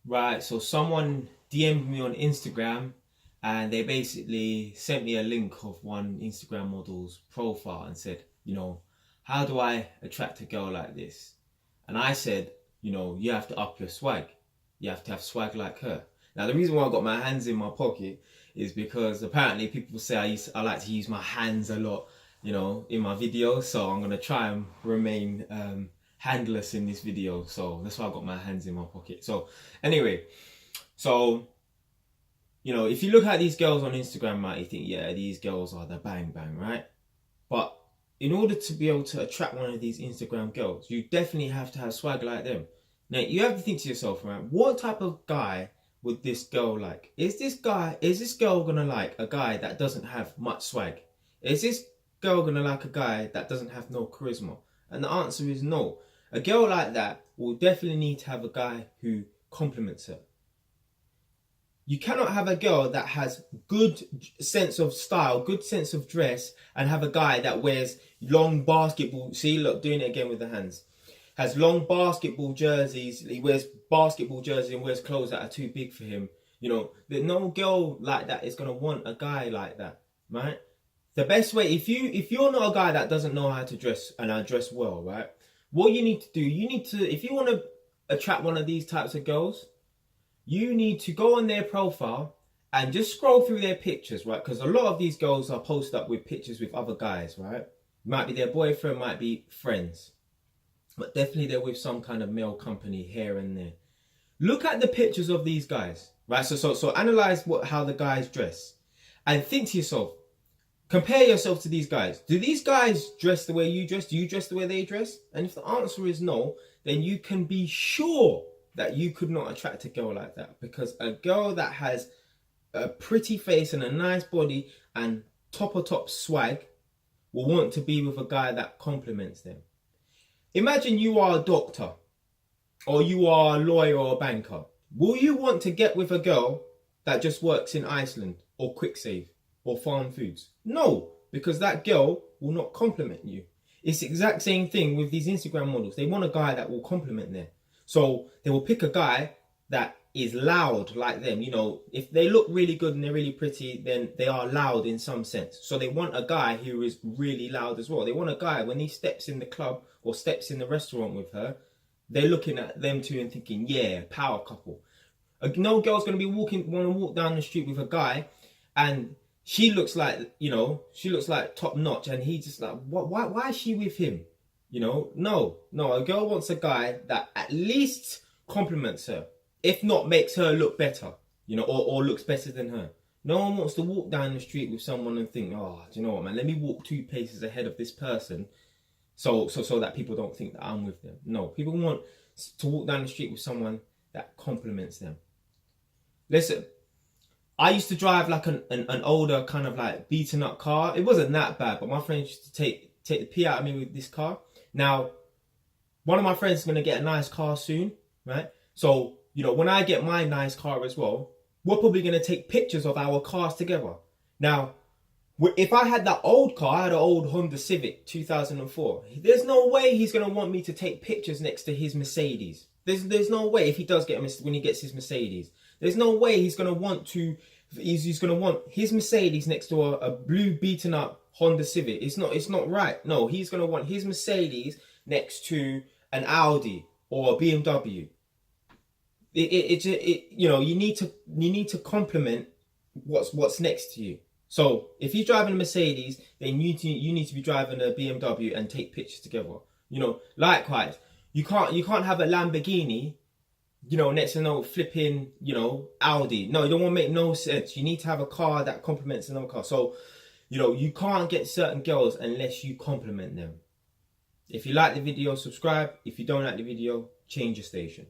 Right, so someone DM'd me on Instagram and they basically sent me a link of one Instagram model's profile and said, how do I attract a girl like this? And I said, you have to up your swag. You have to have swag like her. Now, the reason why I got my hands in my pocket is because apparently people say I like to use my hands a lot, in my videos. So I'm going to try and remain handless in this video. So that's why I got my hands in my pocket. So anyway, if you look at these girls on Instagram, right, you think, yeah, these girls are the bang bang, right? But in order to be able to attract one of these Instagram girls, you definitely have to have swag like them. Now, you have to think to yourself, right, what type of guy would this girl like? Is this girl gonna like a guy that doesn't have much swag? Is this girl gonna like a guy that doesn't have no charisma? And the answer is no. A girl like that will definitely need to have a guy who compliments her. You cannot have a girl that has good sense of style, good sense of dress, and have a guy that wears long basketball. See, look, doing it again with the hands. Has long basketball jerseys. He wears basketball jerseys and wears clothes that are too big for him. That no girl like that is gonna want a guy like that, right? The best way, if you're not a guy that doesn't know how to dress and dress well, right? What you need to do, if you want to attract one of these types of girls, you need to go on their profile and just scroll through their pictures, right? Because a lot of these girls are posted up with pictures with other guys, right? Might be their boyfriend, might be friends. But definitely they're with some kind of male company here and there. Look at the pictures of these guys, right? So analyze how the guys dress. And think to yourself, compare yourself to these guys. Do these guys dress the way you dress? Do you dress the way they dress? And if the answer is no, then you can be sure that you could not attract a girl like that, because a girl that has a pretty face and a nice body and top swag will want to be with a guy that compliments them. Imagine you are a doctor or you are a lawyer or a banker. Will you want to get with a girl that just works in Iceland or QuickSave or Farm Foods? No, because that girl will not compliment you. It's the exact same thing with these Instagram models. They want a guy that will compliment them. So they will pick a guy that is loud like them. If they look really good and they're really pretty, then they are loud in some sense. So they want a guy who is really loud as well. They want a guy, when he steps in the club or steps in the restaurant with her, they're looking at them two and thinking, yeah, power couple. No girl's going to want to walk down the street with a guy and she looks like top notch and he's just like, why is she with him? No, a girl wants a guy that at least compliments her, if not makes her look better, or looks better than her. No one wants to walk down the street with someone and think, oh, do you know what, man, let me walk 2 paces ahead of this person so that people don't think that I'm with them. No, people want to walk down the street with someone that compliments them. Listen, I used to drive like an older kind of like beaten up car. It wasn't that bad, but my friends used to take the pee out of me with this car. Now, one of my friends is going to get a nice car soon, right? So, when I get my nice car as well, we're probably going to take pictures of our cars together. Now, if I had that old car, I had an old Honda Civic 2004, there's no way he's going to want me to take pictures next to his Mercedes. There's no way, if he does when he gets his Mercedes. There's no way he's going to want his Mercedes next to a blue beaten up Honda Civic. It's not right. No, he's going to want his Mercedes next to an Audi or a BMW. You need to compliment what's next to you. So if he's driving a Mercedes, then you need to be driving a BMW and take pictures together. Likewise, you can't have a Lamborghini, next to no flipping, Audi. No, it don't make no sense. You need to have a car that complements another car. So, you can't get certain girls unless you compliment them. If you like the video, subscribe. If you don't like the video, change your station.